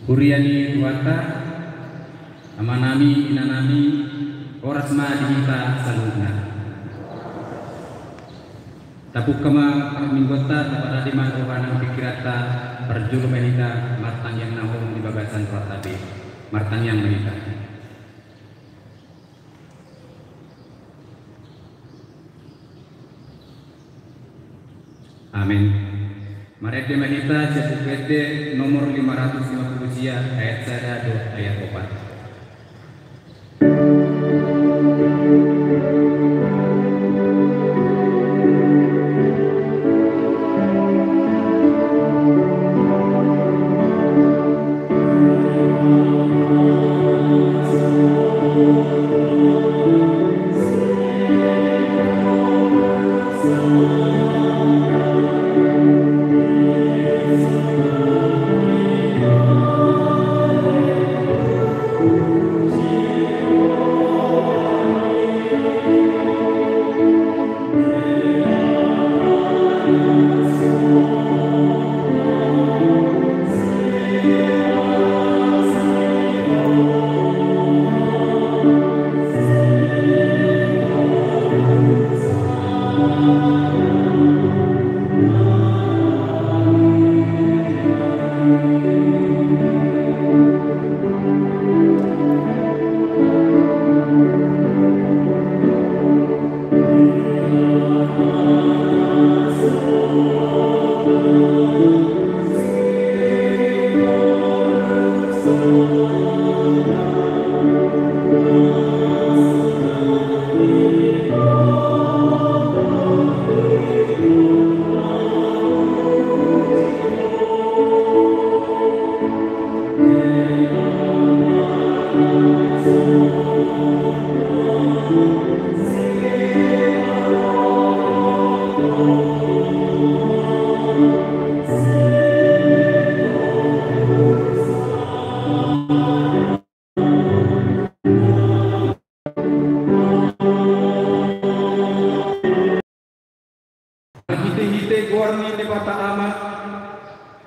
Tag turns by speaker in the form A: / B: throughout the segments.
A: Kuriani tuata amanami inanami orasma dihita saluna. Tapuk kama minggota tapada diman rohana pikirata perjulu menita martang yang nahong di bagasan ratabe martang yang menita. Amin. Mari kita jatuh PT nomor 550 ayat 1 ayat 4.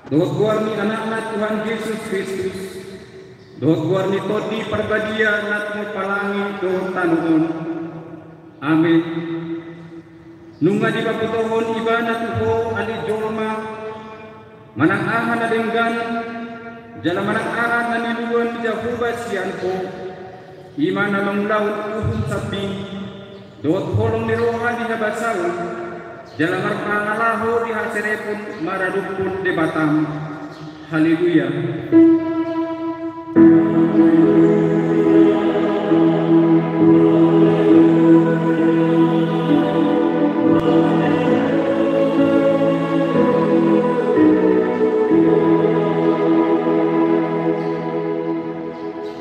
A: Doa guarni anak-anak Tuhan Yesus Kristus. Doa guarni toti perbadia natmu palangi doa tanuhun. Amin. Nunga di paputohon ibana tuho ali jolma. Manang ahan adenggan. Jala manang ahan naniluan di jahuba sianko. Imana mangulaun uhum sapi. Doa kolong ni roha di habasal. Jalan marpangalaho di haserepun maradupun di Batam. Haleluya.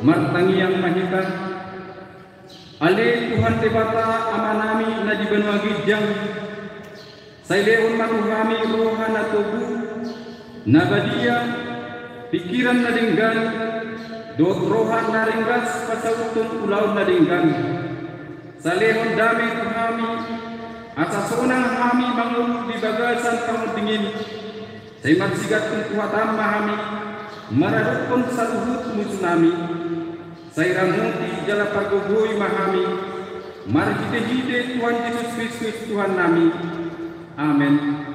A: Martangi yang mahika ale Tuhan Debata amanami najiban wagijang Saileon manuhami rohana tubuh nabadia pikiran nadinggan dot rohan naringgas pasautun ulau nadinggan Saileon dami tuhami asasonang hami bangun di bagasan pangudingin Saimat sigat kuatan mahami maradukun saluhut musunami Sairamuti jala pagogoy mahami marhide-hide Tuhan Yesus Kristus Tuhan nami. Amin.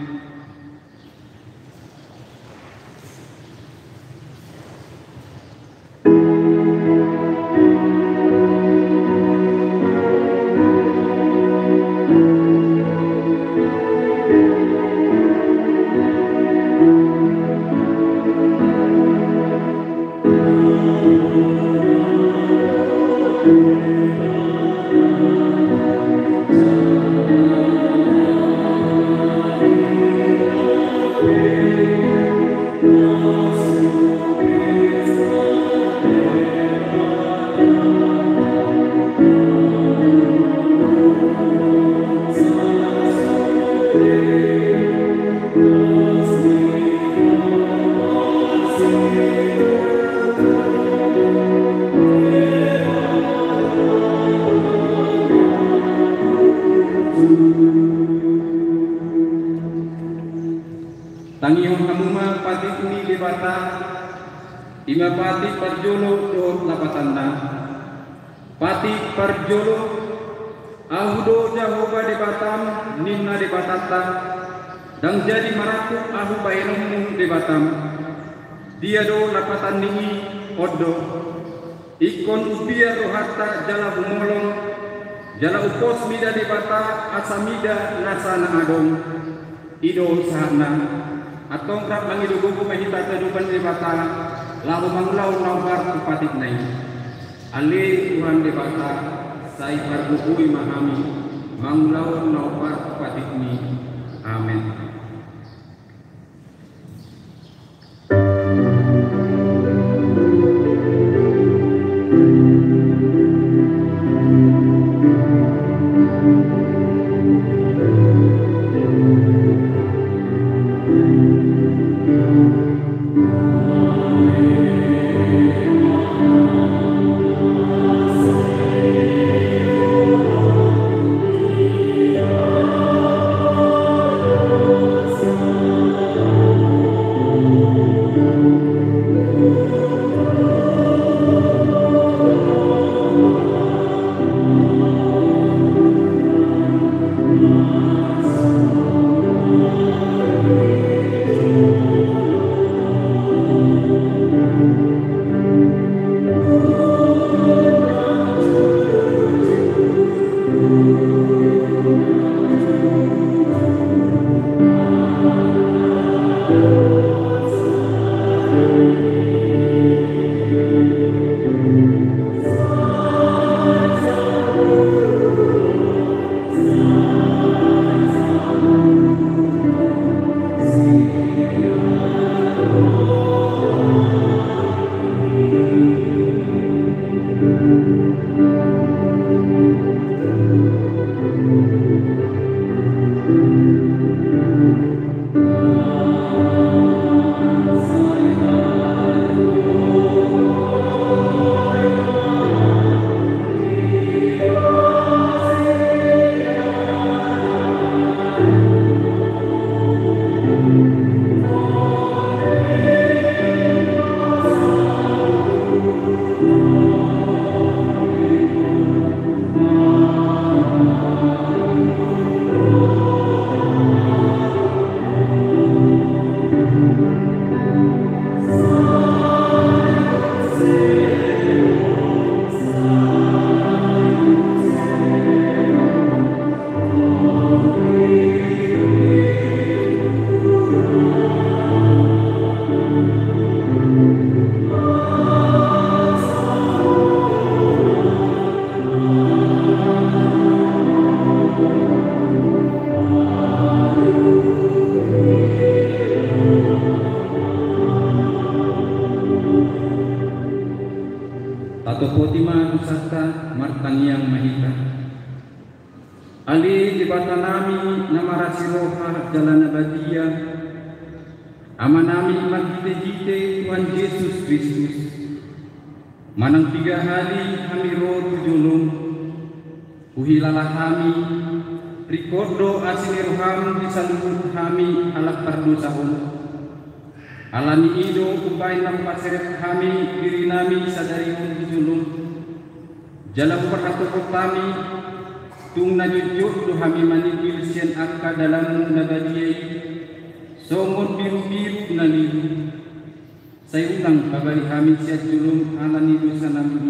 A: Ima pati parjolo dohot lapatanna. Pati parjolo ahudo jahoba di Batam ninna di Batata dan jadi maratu ahu bainomu di Batam. Dia do lapatan ningi odo ikon upia rohata jala humolong jala upos mida di Bata asamida nasana adong ido sahana atong krap mangido gugu mahita taduban di Bata lalu manglau nawar upatik nai ale Tuhan di Bata sai parbuhui mahami manglau nawar upatik ni amin. Potima Nusata Martaniang Mahita Ali di Batanami Namarasi Roha Jalan Abadia Amanami Magite Tuhan Yesus Kristus Manang 3 hari kami roh tujulung Uhilalah kami Rikodo asini roham disaluhut kami alak pardosahun Alani ido kupain lampaseret kami diri nami sadari julung jalan perkatup kami tung najujud do kami manipil sian akka dalam nagadiay songon biru-biru nalilu say unang babali kami siat julung alani dosa nami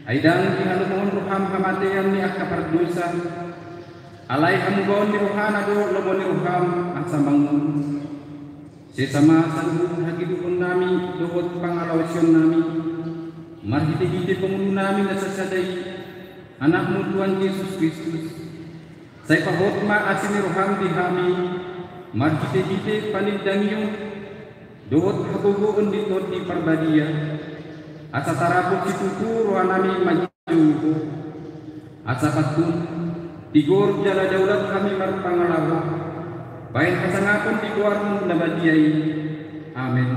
A: aidang kihalumohon roham kamatayan ni akka pardosa alay hamugaon ni rohana do lomon ni roham asa bangun sesama sanggup hagidukun nami dohot pangalawasyon nami marhite-hite pengunduh nami nasasadai anakmu Tuhan Yesus Kristus say pahotma asini roham di kami marhite-hite panindangiyo dohot hagogoon ditot di parbadia asa tarapot situtu roha nami majugo asa patun tigor jala daulat kami marpangalawa baik pasangapun di keluarmu nabadiai. Amin.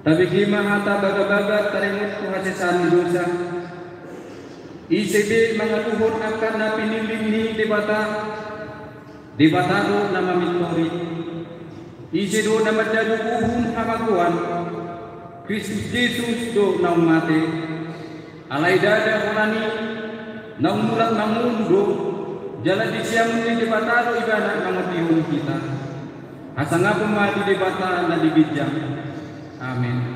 A: Tapi kima hata baga-baga tarimut kuhasesan dosa. ICB mengatuhun akan na piniling ni debatado nama mitori. ICD nama jadu uhum hamakuan. Kristus Yesus do naum mate. Alai dada honani naum mulat namundo. Jalan di siang ni debatado ibadah namatihun kita. Asanga pemati debata na dibijang. Amin.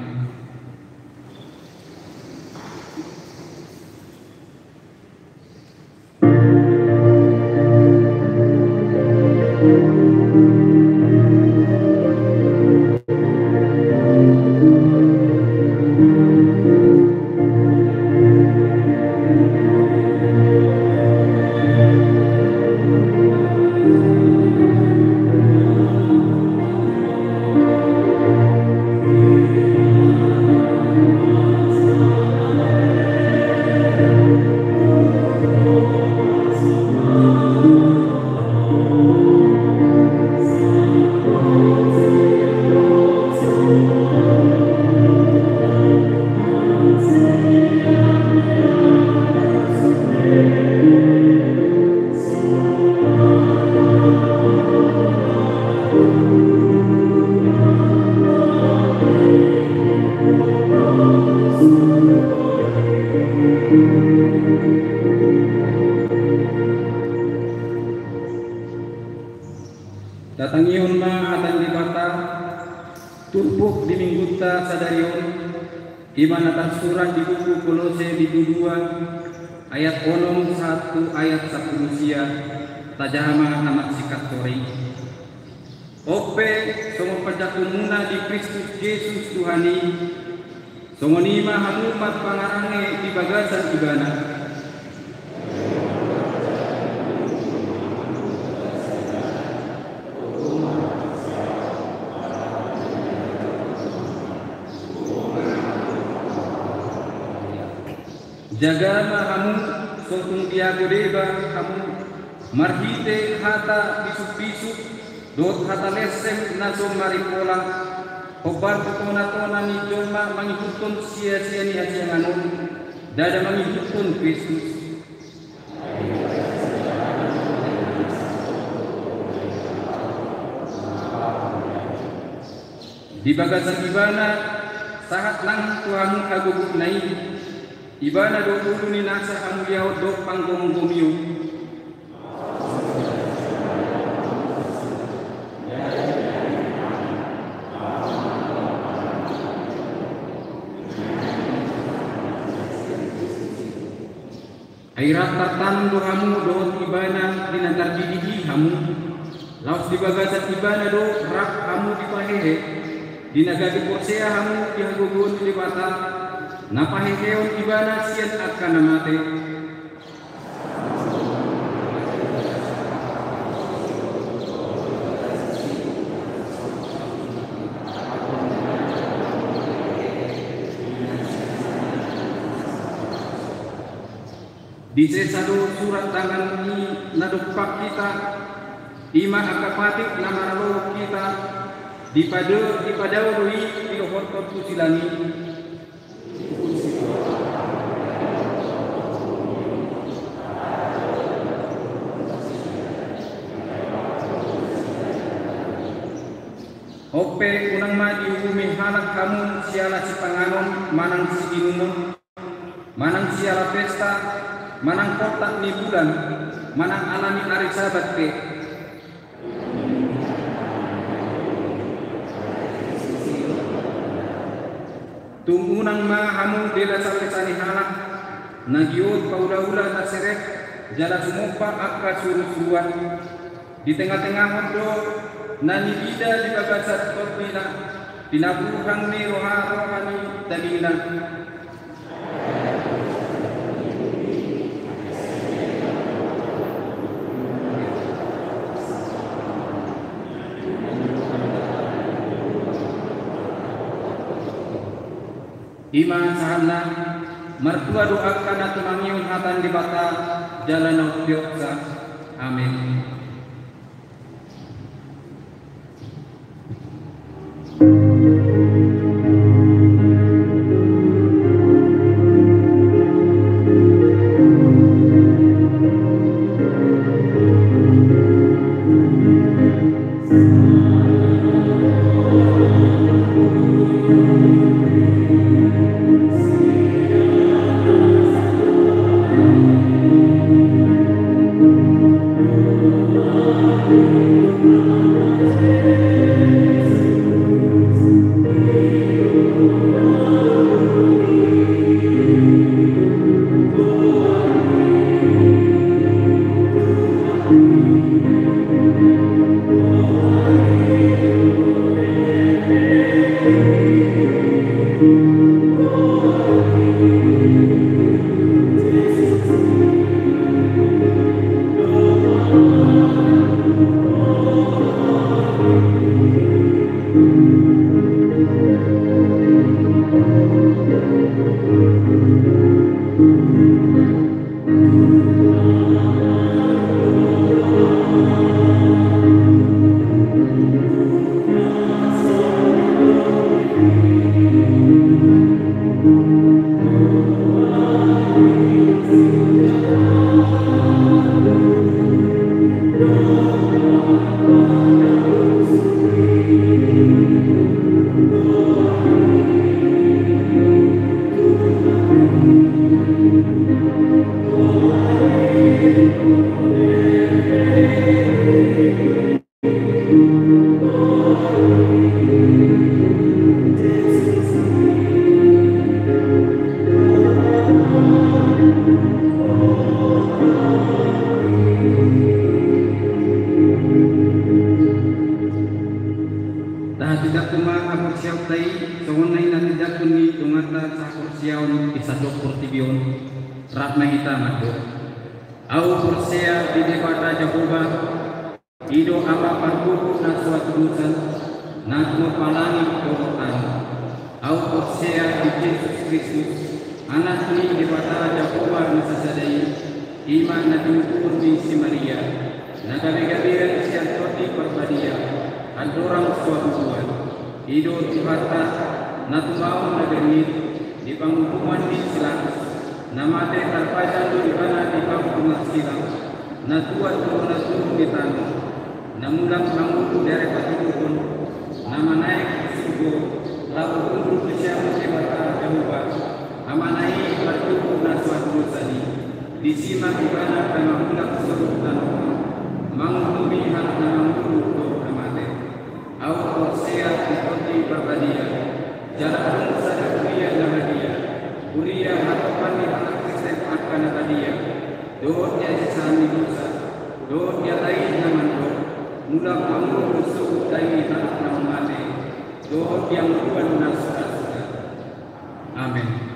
A: Datangion ma atan dibata tumpuk di mingguta sadarion imana tersurat di buku Kolose di 2 ayat 1 ayat 10 sia tajama anak sikat tori ope somo pajakumuna di Kristus Yesus Tuhani somo nima hanumat pangarange di bagasan ibana jaga kamu sotung tiago deba kamu marhite hata bisuk-bisuk dot hata lesem naso maripola obar tona ni joma mangihutun sia-sia ni asianganon dada mangihutun Kristus di bagasan ibana sahat nang tuamu kaguguk nai ibana do ulu ni nasa amuliao do panggong gomio airat tartan do hamu do ibana dinagar didihi hamu laos di bagasan ibana do rak hamu di pahehe dinagar di porsea hamu di hagogon di bata napahekeon ibana sian akan namate di sesado surat tangan ni nadupak kita ima akapatik nama nalo kita di padawoi di hortot kusilani ope unang mati umi halak kamu siala si panganon manang si inumun manang siala pesta manang kotak ni bulan manang alami hari sabat ke tungunang mahamu dela sampai sani halak nagiot paula-ula naseret jala sumupa akka suruh-suruan di tengah-tengah hondo nani bida di babasat korbina pinabuhang ni rohani dalina ima sahana mertua doakan atau mangiun hatan di bata jalan upioksa amin. rahma kita madu. Au persea di dewata Jehovah, ido apa parbuku na suatu dosa, nakmu palangi korotan. Au persea di Yesus Kristus, anak ni dewata Jehovah nasasadai, iman na diukur di si Maria, nagabi-gabiran si Antoni perbadia, adorang suatu Tuhan, ido dewata natumau nagani, di panghukuman di silang, namate terpajang di mana di panghukuman silang, natuat turun di tanah, namulang panghukum dari patupun, nama naik sugo, lalu untuk bersama dewata Jehovah, nama naik patupun nasuat tadi, disimak di mana panghukuman seluruh tanah, menghubungi hal menghubungi namate, awal sehat seperti perbadia, jalan sadar dia nama dia. Kuria harapan di anak Kristen akan dia. Doanya sesami dosa. Doanya lain zaman doa. Mula kamu musuh dari anak nama mati. Doa yang Tuhan nasihat. Amin.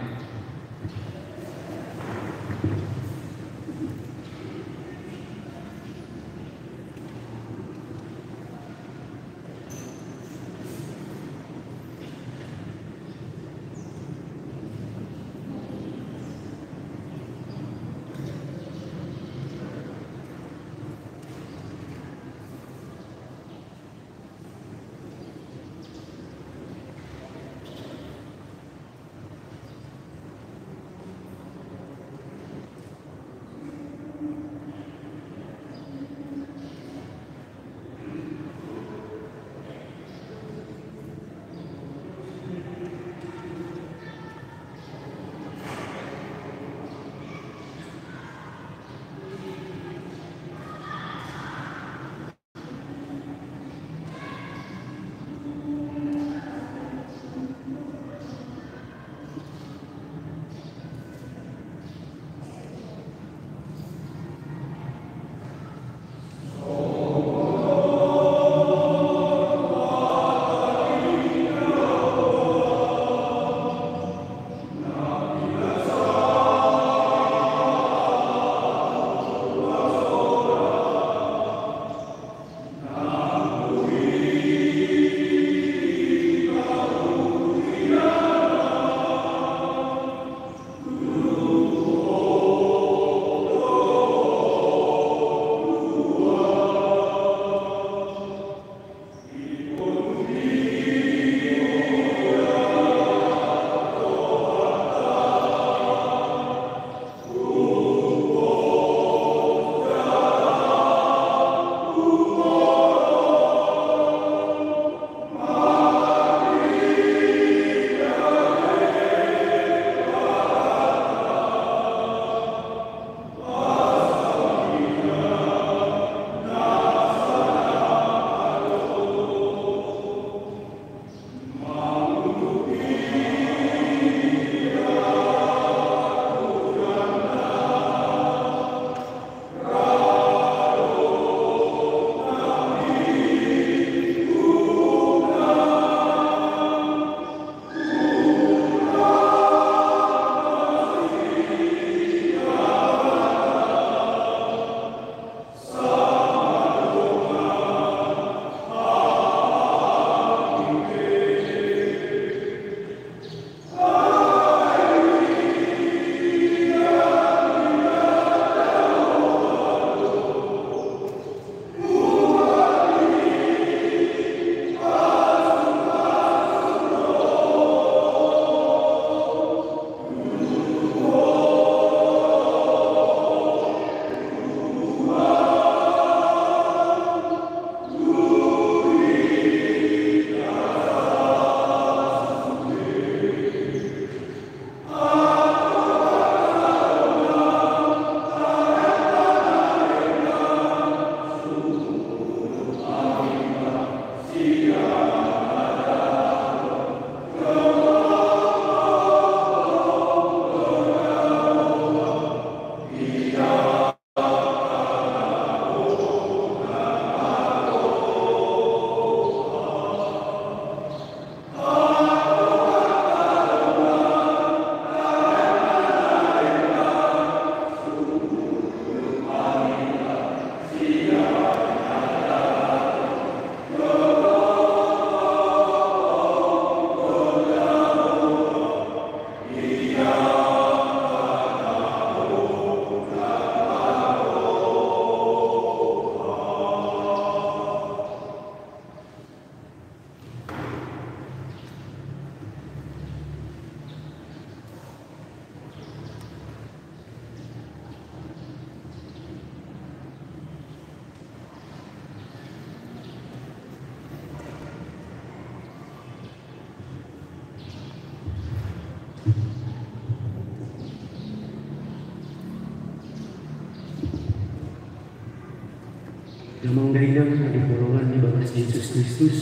B: Damang dainang di golongan di bagas Yesus Kristus,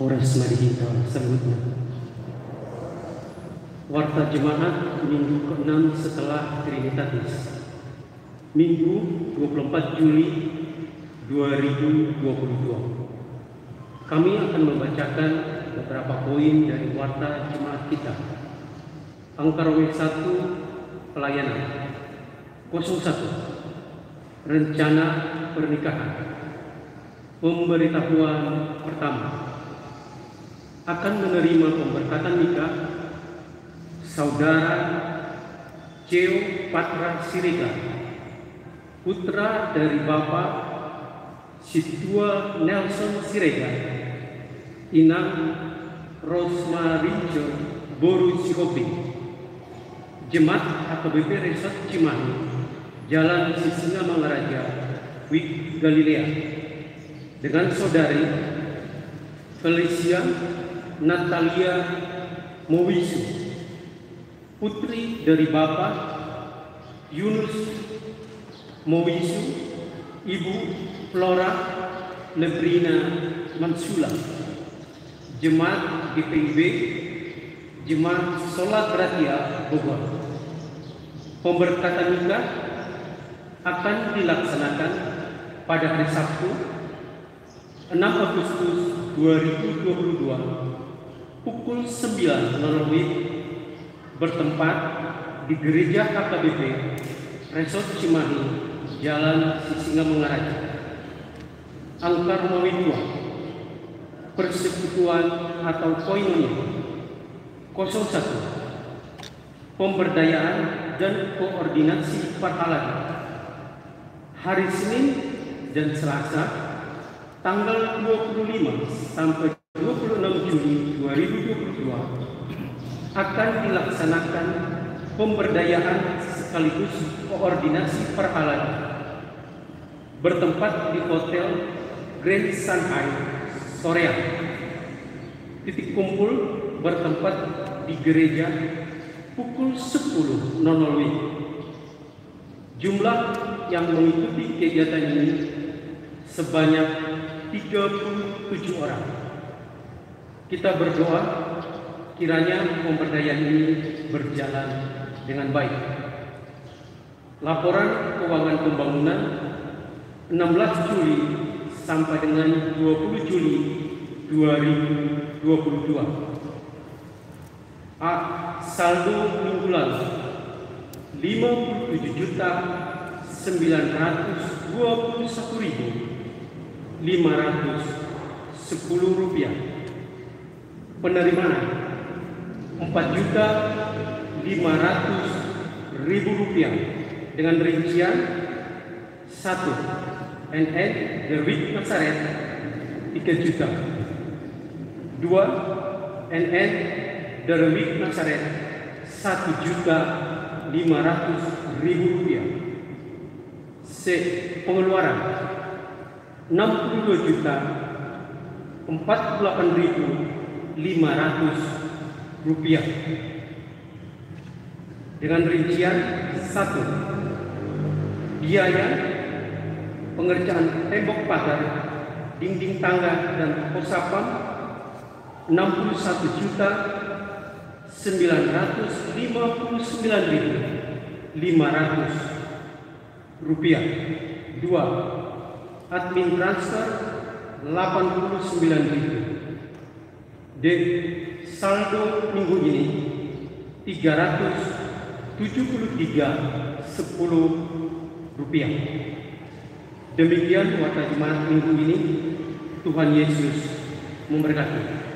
B: oras madihinta sebutna. Warta jemaat minggu ke-6 setelah Trinitatis, Minggu 24 Juli 2022. Kami akan membacakan beberapa poin dari warta jemaat kita. Angka W 1, pelayanan. 01, rencana pernikahan. Pemberitahuan pertama, akan menerima pemberkatan nikah Saudara Ceo Patra Siregar, putra dari Bapak Situa Nelson Siregar, Inang Rosmarinjo Boru Sihoping, Jemaat HKBP Resort Cimahi, Jalan Sisingamangaraja, Wik Galilea, dengan Saudari Felicia Natalia Mowisu, putri dari Bapak Yunus Mowisu, Ibu Flora Lebrina Mansula, Jemaat GPIB, Jemaat Sholat Gratia Bogor. Pemberkatan nikah akan dilaksanakan pada hari Sabtu 6 Agustus 2022 pukul 9.00 bertempat di Gereja HKBP Resort Cimahi, Jalan Sisingamangaraja. Angka Romawi 2, persekutuan atau koinonia. 01, pemberdayaan dan koordinasi perhalatan. Hari Senin dan Selasa tanggal 25 sampai 26 Juli 2022 akan dilaksanakan pemberdayaan sekaligus koordinasi perhalatan bertempat di Hotel Grand Shanghai, Korea. Titik kumpul bertempat di gereja pukul 10.00 WIB. Jumlah yang mengikuti kegiatan ini sebanyak 37 orang. Kita berdoa kiranya pemberdayaan ini berjalan dengan baik. Laporan keuangan pembangunan 16 Juli sampai dengan 20 Juli 2022. A. Saldo minggu lalu 57.921.510 rupiah. Penerimaan 4.500.000 rupiah dengan rincian 1. NN Derwik Nazaret 3 juta. 2. NN Derwik Nazaret 1.500.000 rupiah. C. Pengeluaran 62.048.500 rupiah dengan rincian 1. Biaya pengerjaan tembok pagar, dinding tangga dan posapam 61.959.500 rupiah. 2. Admin transfer 89.000. D. Saldo minggu ini 373.10 rupiah. Demikian warta jemaat minggu ini. Tuhan Yesus memberkati.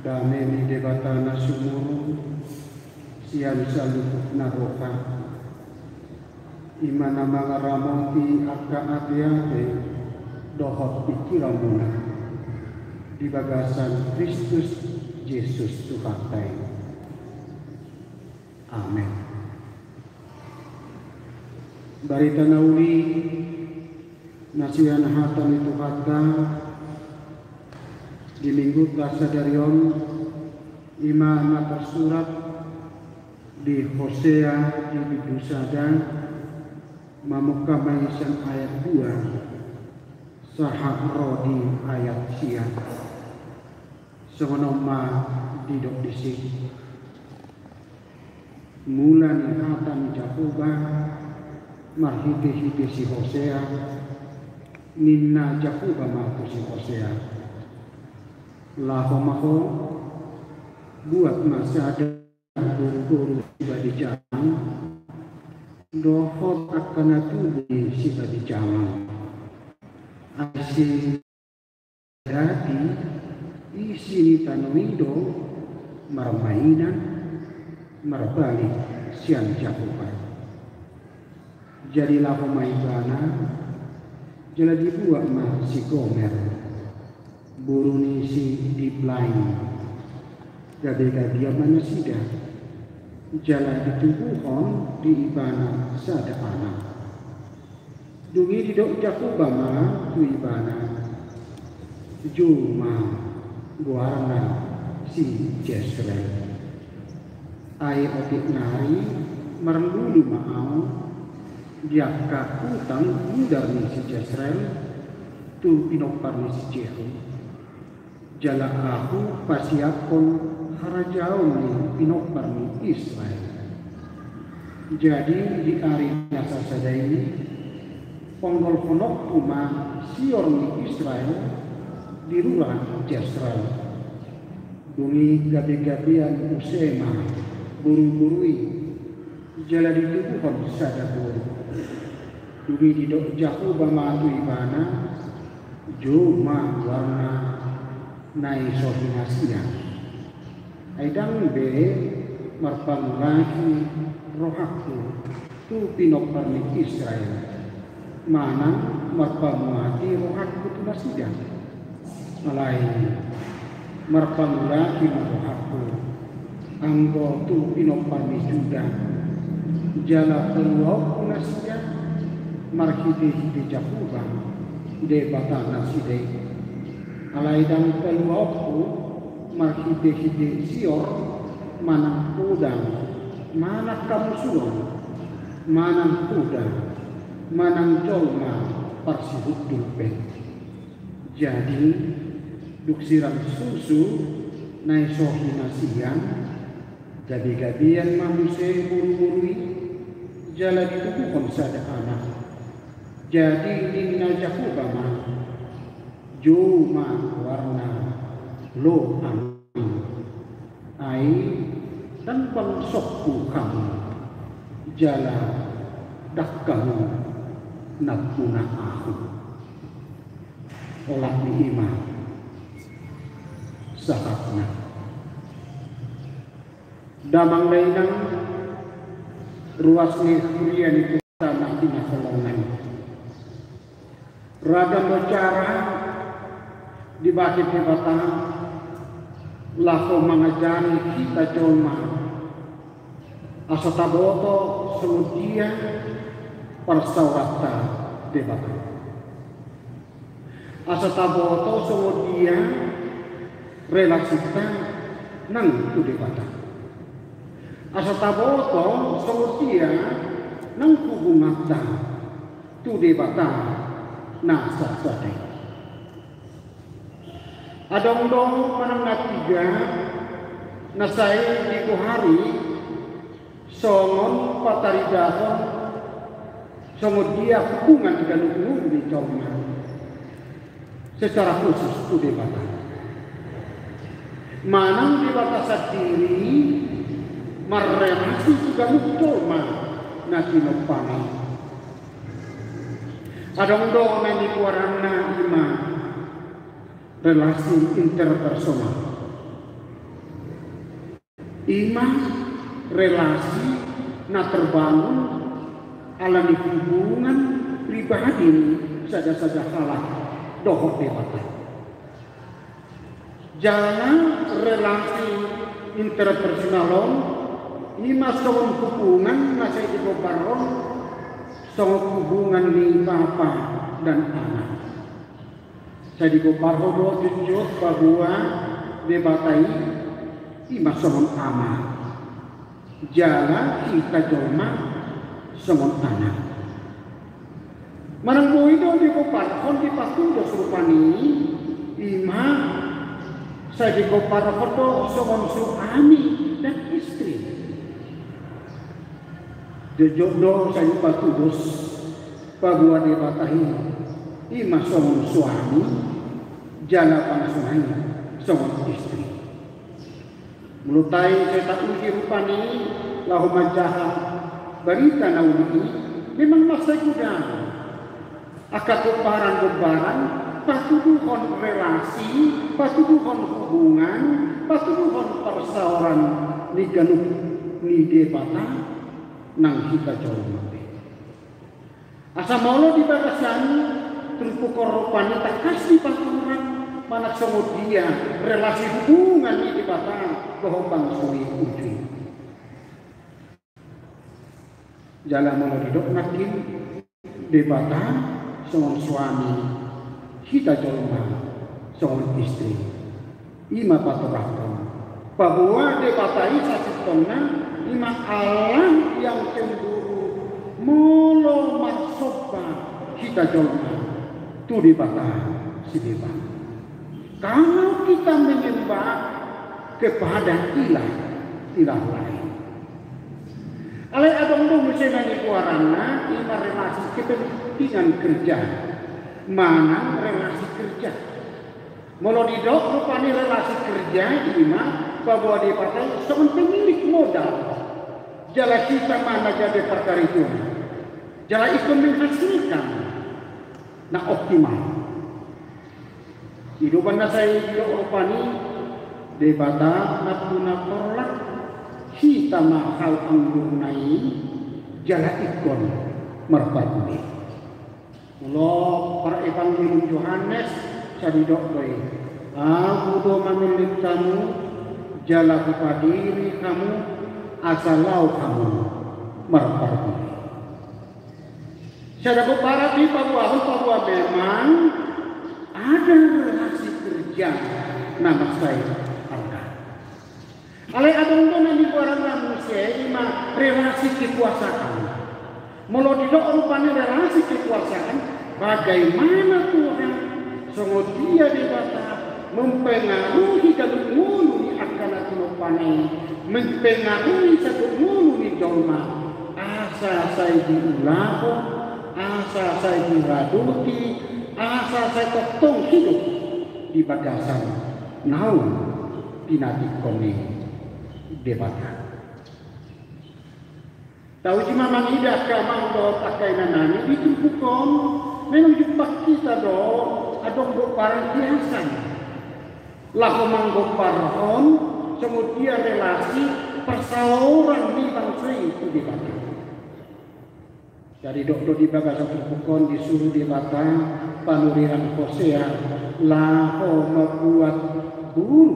C: Dameni debatana sumuru sian salukuk naroka imana mangaramoti akka ate-ate dohot pikiramuna di bagasan Kristus Yesus Tuhantai. Amin. Barita nauli nasihan hatan itu kata di minggu Kasadarion imana tersurat di Hosea di Bidusada mamuka maisan ayat 2 sahak rodi ayat siang semenoma didok disik mulan hatan Jakuba marhite-hite si Hosea ninna Jakuba maku si Hosea laho-maho buat masa ada guru-guru di jalan dohot akan tubuh si di jalan asi dati isi tanuido marmainan marbalik sian Jakuba jadilah pemaibana jala dibuat mah si Gomer buruni si diblain gadega dia manusia jalan ditubuhon di ibana sada anak dungi didok Jakuba mah tu ibana juma guarna si Jezreel ai otik nari merlulu maau diakak utang mudar ni si Jezreel tu pinopar ni si Jehu jala aku pasiapon harajaon ni pinopar ni Israel. Jadi di hari nasa sada ini ponggol ponok puma sior ni Israel di ruang Jezreel. Dungi gabi-gabian usema buru-burui jala ditubuhon sada buru. Dungi didok Jakuba matu ibana juma warna nai sohinasian aidang be marpang lagi rohaku tu pinopar ni Israel mana marpang mati rohaku tu nasian malai marpang lagi rohaku anggo tu pinopar ni Juda jala peluau nasian marhide hide Jakuba de batana side alai dan keluarku marhide-hide sior manang udang manang kamusuan manang udang manang jolma parsihut dulpe jadi duksiran susu nai sohinasian gabi-gabian manusia buru-burui jala ditubuhon sada anak jadi dinna Jakuba mah juma warna lo amin ai dan pangsokku kamu jala dak kamu nakuna aku olah ni iman sahatna damang lainang ruas ni kurian itu tanah di nakolongan ragam bicara di baki batang lako mangajani kita colma asataboto semudia persaurata debata asataboto semudia relasikan nang tu debata asataboto semudia nang hubungata tu debata nasa sadai adong-dong manang tiga nasai di kuhari songon pataridahon songon dia hubungan dengan ulung di colma secara khusus itu debata manang debata sendiri merelasi juga colma nakinopana adong-dong nani kuarana ima relasi interpersonal. Iman relasi na terbangun alami hubungan pribadi saja salah dohok debata. Jangan relasi interpersonal ima soal hubungan masih digobaron soal hubungan ni papa dan anak. Saya digobaron jujur bahwa debatai ima soal anak. Jangan kita joma soal anak. Marang itu digobaron di patung dosurupani ima saya digobaron soal suami dan istri. Jodoh saya patudus bahwa dibatahi ima soal suami jala panasuhan soal istri. Melutai saya tak uji rupani lahu majaha berita nauni memang masa kuda akad gobaran patuduhon relasi patuduhon hubungan patuduhon persauran ni ganuk ni debata nang kita jauh mati. Asa maulo di batasan terpukul rupanya tak kasih paturan mana dia relasi hubungan ini di batang bohong suri ujung. Jalan mau hidup makin di batang seorang suami kita jauh seorang istri. Ima paturan bahwa di batang satu tengah lima alam yang cemburu molo maksudnya kita jolma tu di batang si dewa. Kalau kita menyembah kepada ilah lain. Alai adong dong misalnya di kuarana lima relasi kepentingan kerja. Mana relasi kerja? Molo di dok rupanya relasi kerja lima bahwa di batang seorang pemilik modal. Jala kita mana jadi perkara itu. Jala itu menghasilkan. Nah optimal. Hidupan saya di Eropani debata napuna tolak kita mahal anggur naik jala ikon merpati. Mula para evangelium Yohanes sadi dokoi. Aku do memilik kamu jala kupadiri kamu asalau kamu merpati. Saya dapat para di bahwa memang ada relasi kerja nama saya harga. Alai adong to nani barang manusia ima relasi kekuasaan. Molo didok rupanya relasi kekuasaan bagaimana Tuhan sungguh dia dibata mempengaruhi dalam ngulu akan atulopane mempengaruhi satu ngulu ni jolma asa saya diulaho asa saya diraduti asa saya ketong hidup di bagasan nau dinatikoni debata. Tahu si mamang idah kamang do pakai nanani ditumpukon memang jumpa kita do adong do parang biasa lah manggo parhon kemudian relasi persauran di bangsa itu debata. Dari dokter di bagasan terpukon disuruh debata panuriran Hosea laho membuat guru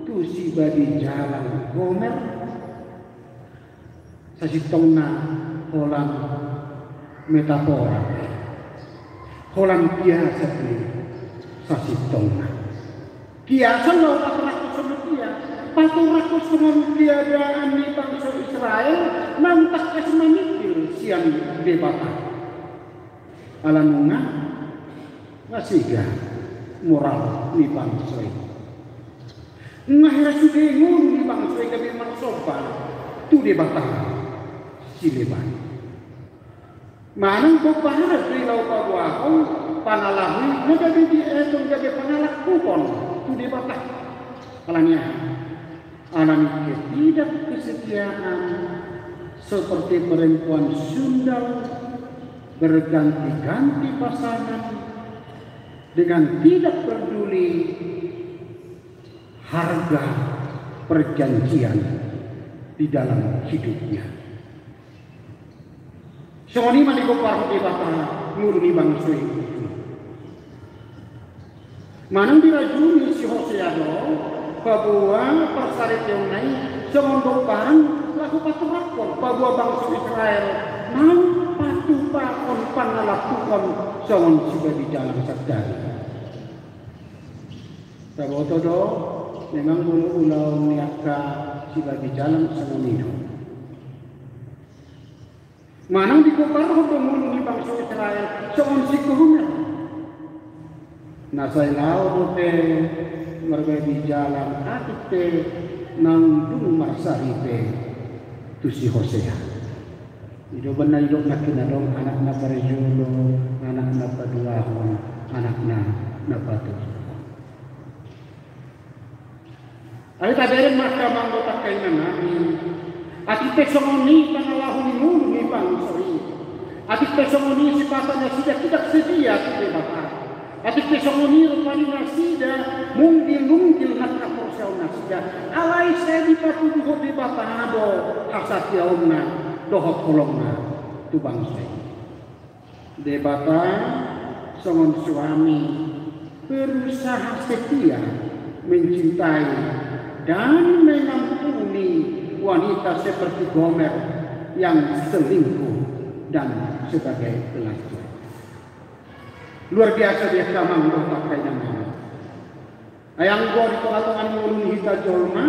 C: tu si badi jalan Gomer sasitongna holang metafora holang biasa ni sasitongna kiasa lo rakus sama dia patung rakus sama tiadaan di bangsa Israel nantak kesmanipil siang debata alanunga ngasiga moral ni bangsa ngahira sudah nguru ni bangsa kami maksoba tu debata sileban manang baparat di lau pawahong panalahi menjadi di etong jadi panalak kupon tu debata alanya alami ketidak kesetiaan seperti perempuan sundal berganti-ganti pasangan dengan tidak peduli harga perjanjian di dalam hidupnya. Songoni mani kopar di bata nguruni bangsa itu. Manang dirajuni si Hosea do bahwa persarit yang naik semondok barang laku paturakon bahwa bangsa Israel mau patuh pakon panalakukan songon sudah di jalan sadari. Saboto do memang ulau niaka sudah di jalan semonido. Manang dikopar untuk nguruni bangsa Israel songon si kuhumnya. Nasai lau te mereka di jalan atite nang dung marsaripe tu si Hosea. Hidup benar hidup nakin dong anak-anak berjulu, anak-anak berduahon, anak-anak napatu. Ayo taberin mahkamah anggota kainan nabi. Atite songoni pangalahun nulu ni bangsori. Atite songoni sifatnya tidak sedia tidak bakal. Atik pesongoni rupani nasida mungkil hatta korsau nasida alai saya dipatu duhut di batanado hasat yaumna dohot kolongna tu bangsa debata songon suami berusaha setia mencintai dan mengampuni wanita seperti Gomer yang selingkuh dan sebagai pelacur. Luar biasa dia kamang pakai nama. Ayang gua di pengatungan ngulung hita jolma.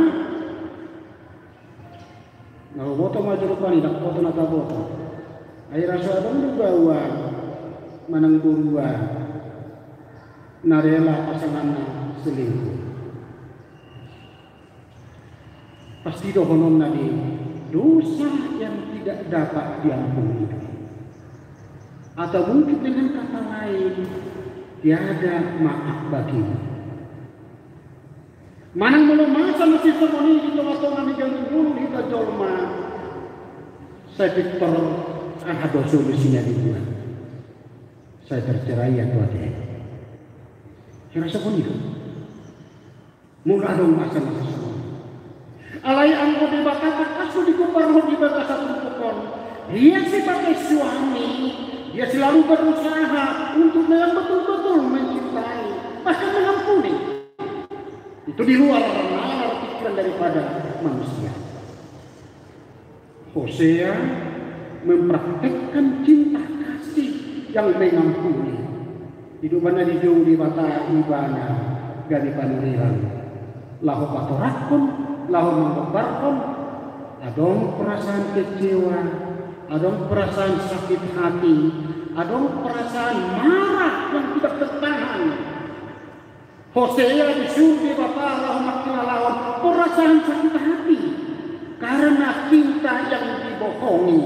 C: Nggak boto maju rupani dak boto nata boto. Ayah rasa abang juga manang burua. Narela pasangan selingkuh. Pasti dohonon nadi dosa yang tidak dapat diampuni. Atau mungkin dengan kata lain tiada maaf bagimu. Manang belum masa masih semoni di tengah-tengah yang dulu kita jolma. Saya pikir ada solusinya dibuat. Saya tercerai ya Tuhan. Kira semoni itu. Mula dong masa semoni. Alai angko dibatakan asu dikupar di batas satu pokon. Dia sebagai suami. Dia selalu berusaha untuk betul-betul mencintai, bahkan mengampuni. Itu di luar nalar pikiran daripada manusia. Hosea mempraktekkan cinta kasih yang mengampuni. Hidup mana di jauh di bata ibana gali paniriran. Lahu patorakon, lahu menggebarkon, adong perasaan kecewa, adong perasaan sakit hati, adong perasaan marah yang tidak tertahan. Hosea disuruh di Bapak Allah makin lawan perasaan sakit hati karena cinta yang dibohongi,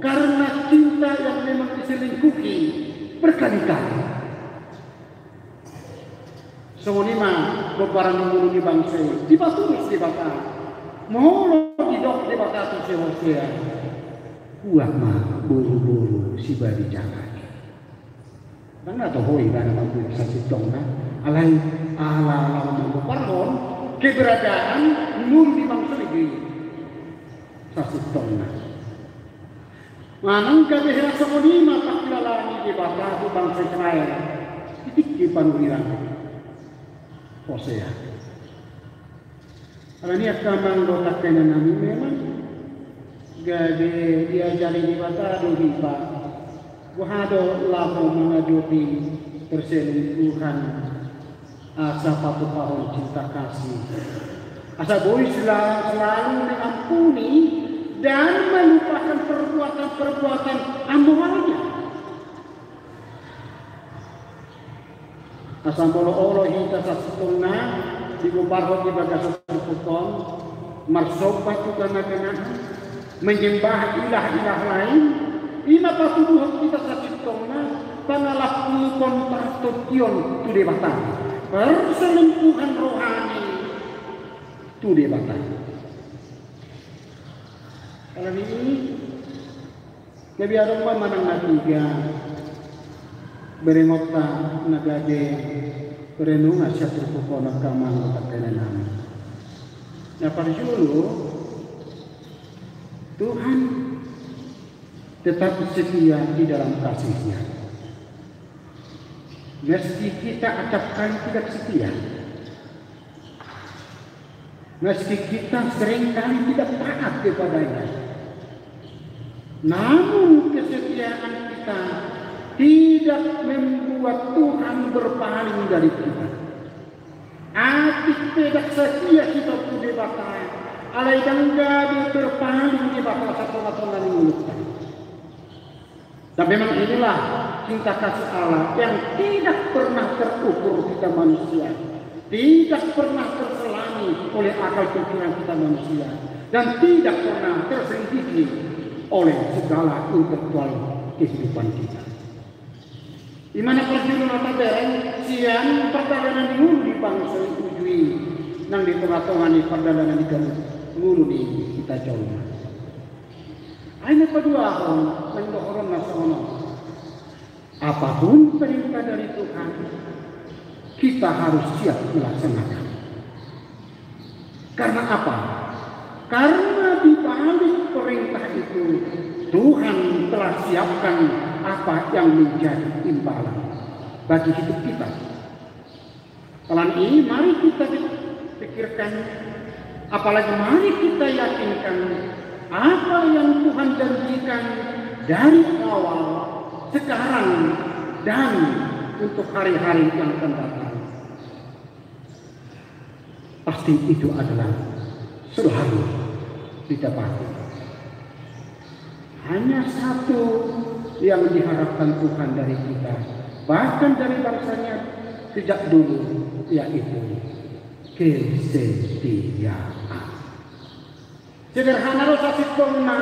C: karena cinta yang memang diselingkuhi berkali-kali. Semua mah bebaran mulu di bangsa, dibatulis di Bapak, mulu didok di Bapak tu si Hosea. Buah mah buru-buru si bari jalan. Karena atau hoi karena mampu bisa sitong kan. Alai ala memperhon keberadaan nur di bangsa ini. Sasitong kan. Manang kabeh semoni mah tak lalani di bangsa bangsa Israel. Titik di panuriran. Hosea. Kalau ni akan menggotakkan nami memang gade diajari di bata do riba. Wahado lapo mengajuti perselingkuhan asa patu tahun cinta kasih. Asa boy selalu mengampuni dan melupakan perbuatan-perbuatan amoralnya. Asa molo-olo hita sa setengah digubarho di bagas terputon marsobat juga nak menyembah ilah-ilah lain. Ina patuduhan kita sa setengah panalaku kontratution tu debatan. Perselingkuhan rohani tu debatan. Kalau ini kebiasaan manang natiga berengota nagade perenungan satu pokok kamang ketenangan. Nah parjulu Tuhan tetap setia di dalam kasih-Nya. Meski kita acap kali tidak setia, meski kita seringkali tidak taat kepadanya, namun kesetiaan kita tidak membuat Tuhan berpaling dari kita. Atik tidak setia kita pun dibakar, alai dangga berpaling dibakar satu-satu dari mulutnya. Dan memang inilah cinta kasih Allah yang tidak pernah terukur kita manusia, tidak pernah terselangi oleh akal pikiran kita manusia, dan tidak pernah terselidiki oleh segala intelektual kehidupan kita. Di mana perjalanan tabel siang perjalanan di di bangsa ujui nang di tengah-tengah di perjalanan di ngulu di kita coba. Aina kedua nang dohoron nasono. Apapun perintah dari Tuhan, kita harus siap melaksanakan. Karena apa? Karena di balik perintah itu Tuhan telah siapkan apa yang menjadi imbalan bagi hidup kita. Kalau ini mari kita pikirkan, apalagi mari kita yakinkan apa yang Tuhan janjikan dari awal, sekarang, dan untuk hari-hari yang akan datang. Pasti itu adalah selalu didapati. Hanya satu yang diharapkan Tuhan dari kita, bahkan dari bangsanya sejak dulu, yaitu kesetiaan. Sederhana dosa sipona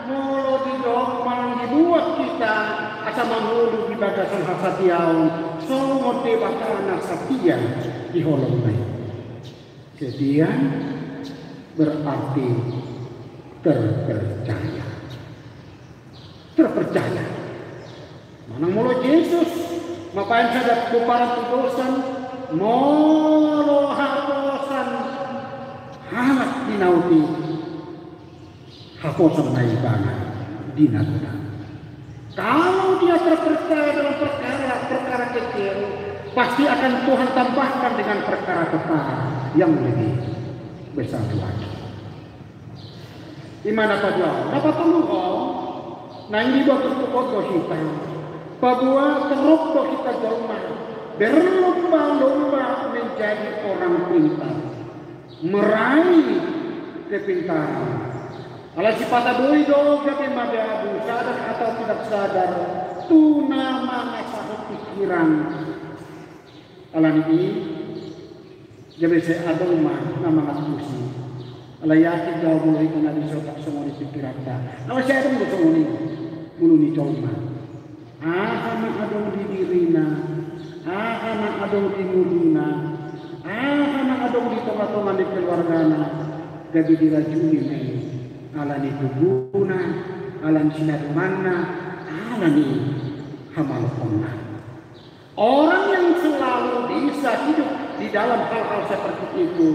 C: molo di dogma dibuat kita asa mangulu di bagasan hasatiau songo te bakana setia di holong. Setia berarti terpercaya. Terpercaya. Manang molo Yesus mapain sadap kuparan dosan molo haposan hamat dinauti haposan naibana dinauti. Kalau dia terpercaya dalam perkara kecil, pasti akan Tuhan tambahkan dengan perkara-perkara yang lebih besar lagi. Di mana saja, dapat peluang, nah ini buat untuk kita, bahwa teruk kita jauh berlomba-lomba menjadi orang pintar, meraih kepintaran. Kalau si pada doi do jadi madabu sadar atau tidak sadar, tu nama satu pikiran. Kalau ini jadi saya ada nama ngasusi. Kalau yakin jauh mulai kena disotak semua di pikiran kita. Kalau saya ada semua ini, mulu ni coba. Ama adong di dirina, ama adong di muluna, ama adong di tengah-tengah di keluargana, gabi dirajuni nih. Alani tubuna, alan sinar mana, alani hamal kona. Orang yang selalu bisa hidup di dalam hal-hal seperti itu,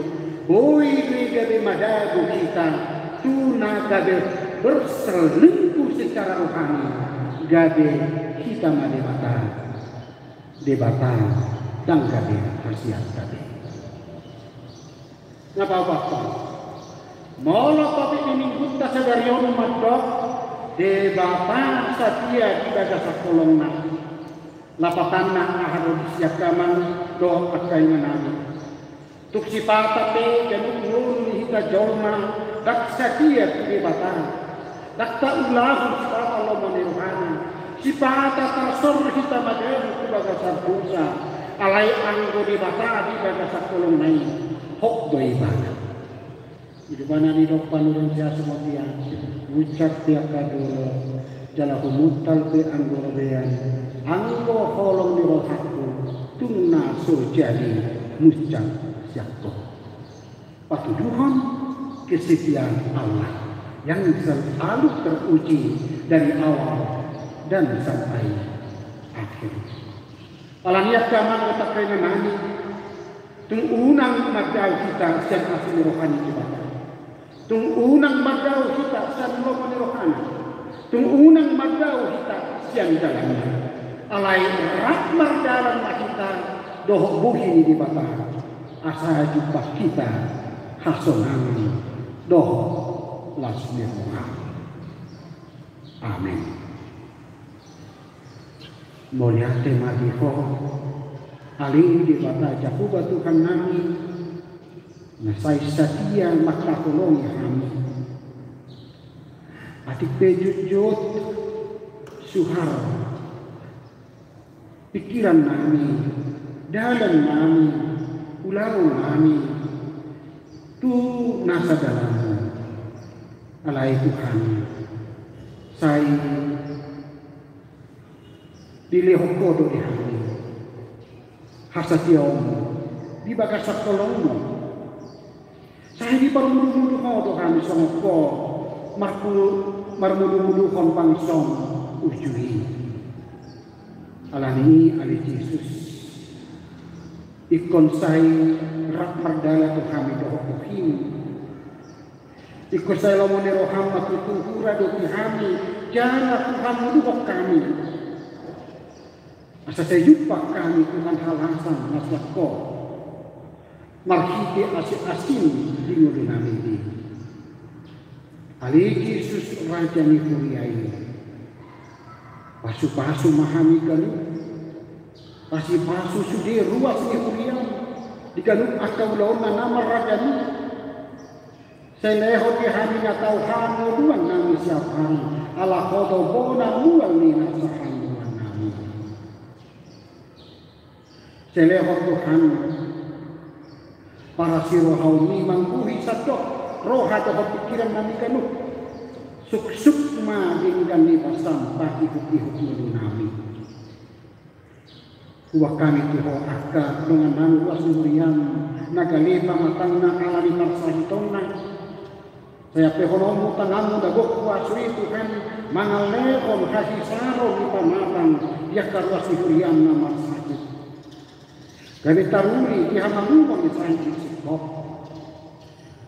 C: boi gabe madagu kita, tuna gabe berselingkuh secara rohani, gabe kita debatan, dan gabe khasiat gabe. Ngapa-apa? Molo tapi ini kita sadari orang madok debatan setia di bagas kolong nak lapatan nak harus disiapkan doa pakai menang tuk sifat tapi jadi ulun hita jolma dak setia di debatan dak tak ulah sifat Allah menirhana sifat tasor kita madem di bagas dosa alai anggo debatan di bagas kolong nai hok doi banget. Di mana di depan orang dia semua dia ucap tiap kado jalan humutal ke anggor bean anggo holong di rohaku tuna so jadi muscak siapa patuduhan kesetiaan Allah yang selalu teruji dari awal dan sampai akhir. Alaniat kamang otak kay nani. Tung unang magdaw kita sa asin rohani kita. Tung unang magdaw kita sa rohani rohani. Tung unang magdaw kita siang dalamnya. Alay rak mardalan kita doh buhi di bata. Asa jumpa kita hasonang doh lasmi rohani. Amin. Moliate magiho aling di bata jakuba Tuhan nami nasai setia maka tolong ya kami adik pejut suhar pikiran nami dalam nami ulang nami tu nasa dalammu alai Tuhan saya dilihok kodo di hati hasatiamu di bagasak tolongmu saya di parmudu-mudu kodo kami songko marmudu-mudu kon pangsong ujui alani ali Yesus ikon saya rak merdala tu kami dohokuhin ikon saya lomone roham matutuhura do kami jangan Tuhan mudukok kami. Asa saya jumpa kami dengan halasan masyarakat marhiti asin di ngudungan ini. Ali Yesus Raja ni kuriai. Pasu-pasu mahami kali. Pasu-pasu sudi ruas ni kuriai. Diganuk akau lawan nama Raja ni. Saya lehot di hari na tau hano duan nami siap hari. Ala kodo bona mual ni nasahan. Selehot Tuhan para sirohau ni mangguhi sadok roha dohot pikiran nami kanuh suk-suk ma dinggan ni pasam bagi hukih nami huwa kami tuho akka dengan nanu asurian nagalipa matangna alani marsahitona saya pehonomu tangamu dagok kuasuri Tuhan mangalehon hasisaro di pamatang yakar wasihurian nama sakit kami taruni di hamamumong isang isipok.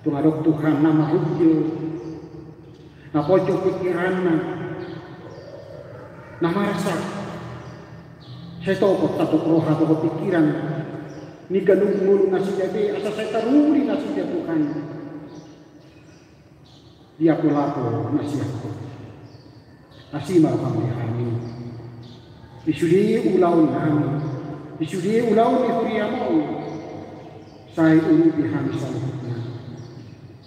C: Tungadok Tuhan nama hudyo. Napojo pikiran na marasa. Saya tahu kok roha atau pikiran. Ni ganung mulu nasi jadi asa saya taruni nasi Tuhan. Dia pelaku nasi aku. Asimah kami kami. Isudi ulau kami. Disudi ulau ni kuriamu saya ulu dihami salutnya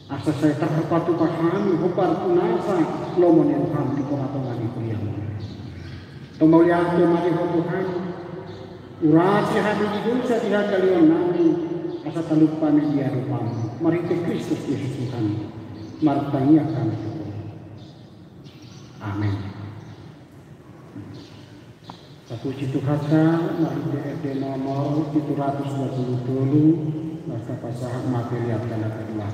C: asa saya terpatu pahami hupar punasa lomon yang ham di koratongan ni kuriamu tomau lihat kemari Tuhan urasi hati di dosa dihat kalian nami asa talupa ni dia rupamu mari ke Kristus Yesus Tuhan martanya kami amin. Puji Tuhan mari DRD nomor 727 masa pasangan materi akan kedua.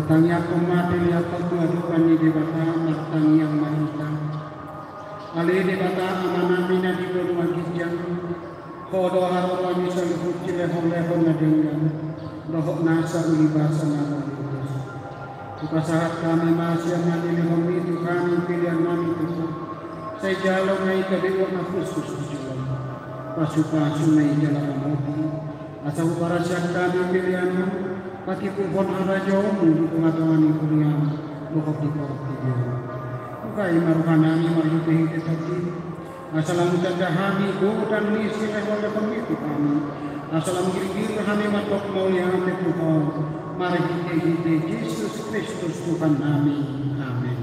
C: Bertangi aku mati lihat tua dukan di debata bertangi yang marita. Ali debata amanah mina di berdua kijang. Kodo haro wani saluhut cile hole dengan rohok nasa ulibasa nama Yesus. Suka saat kami masih mandili homi itu kami pilihan kami itu. Saya jalan naik ke dewa nafsus tujuan. Pasu-pasu naik jalan mati. Asal para siang kami pilihan pati kupon ada jauh di pengetahuan kuliah rohok di korok dia. Bukai maruhanani marhutehi tetati. Asalam jadahani dan misi oleh pemimpin kami. Asalam giri-giri kami matok mulia Tuhan. Mari kita Yesus Kristus Tuhan kami. Amin.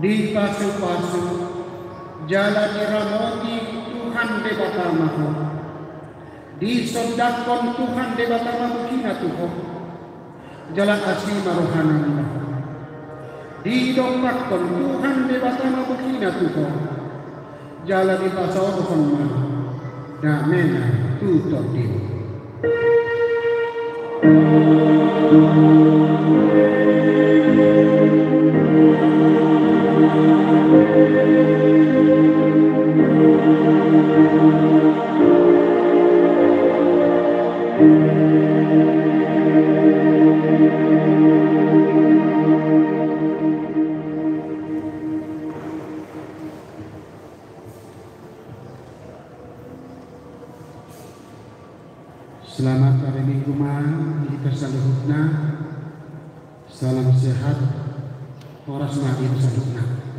C: Di pasu-pasu jalan diramoti Tuhan debata mahu. Disondakon Tuhan debata mahu kina Tuhan. Jalan asli maruhana mahu. Didongkrakon Tuhan debata mahu kina Tuhan. Jalan di pasau Tuhan mahu. Damena tutup diri.
D: Selamat hari Minggu malam kita saluhutna. Salam sehat. Horas mati saluhutna.